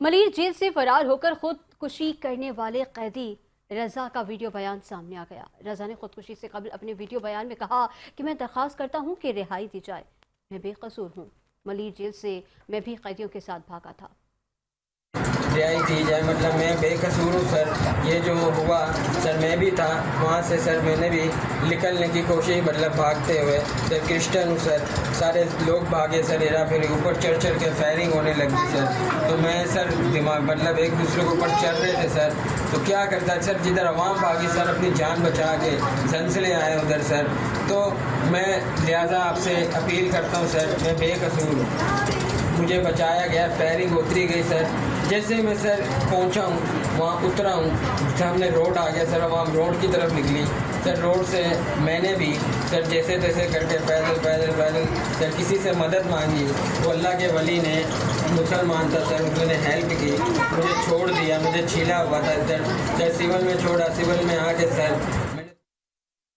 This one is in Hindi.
मलिर जेल से फरार होकर खुदकुशी करने वाले कैदी रजा का वीडियो बयान सामने आ गया। रजा ने खुदकुशी से कबल अपने वीडियो बयान में कहा कि मैं दरख्वास्त करता हूं कि रिहाई दी जाए, मैं बेकसूर हूं। मलिर जेल से मैं भी कैदियों के साथ भागा था। रिहाई दी जाए, मतलब मैं बेकसूर हूँ सर। ये जो हुआ सर, मैं भी था वहाँ से सर, मैंने भी निकलने की कोशिश, मतलब भागते हुए सर। क्रिश्चियन हूँ सर, सारे लोग भागे सर, हेरा फेरी ऊपर चढ़ के फायरिंग होने लगी सर। तो मैं सर दिमाग, मतलब एक दूसरे के ऊपर चढ़ रहे थे सर। तो क्या करता सर, जिधर आवाम भागी सर, अपनी जान बचा के सनसले आए उधर सर। तो मैं लिहाजा आपसे अपील करता हूँ सर, मैं बेकसूर हूँ, मुझे बचाया गया, फायरिंग उतरी गई सर। जैसे मैं सर पहुंचा हूँ, वहाँ उतरा हूँ, सामने रोड आ गया सर, वहाँ रोड की तरफ निकली सर। रोड से मैंने भी सर जैसे तैसे करके पैदल सर किसी से मदद मांगी। वो अल्लाह के वली ने, मुसलमान था सर, उसने हेल्प की, मुझे छोड़ दिया। मुझे छीला हुआ था सर, सिविल में छोड़ा। सिविल में आके सर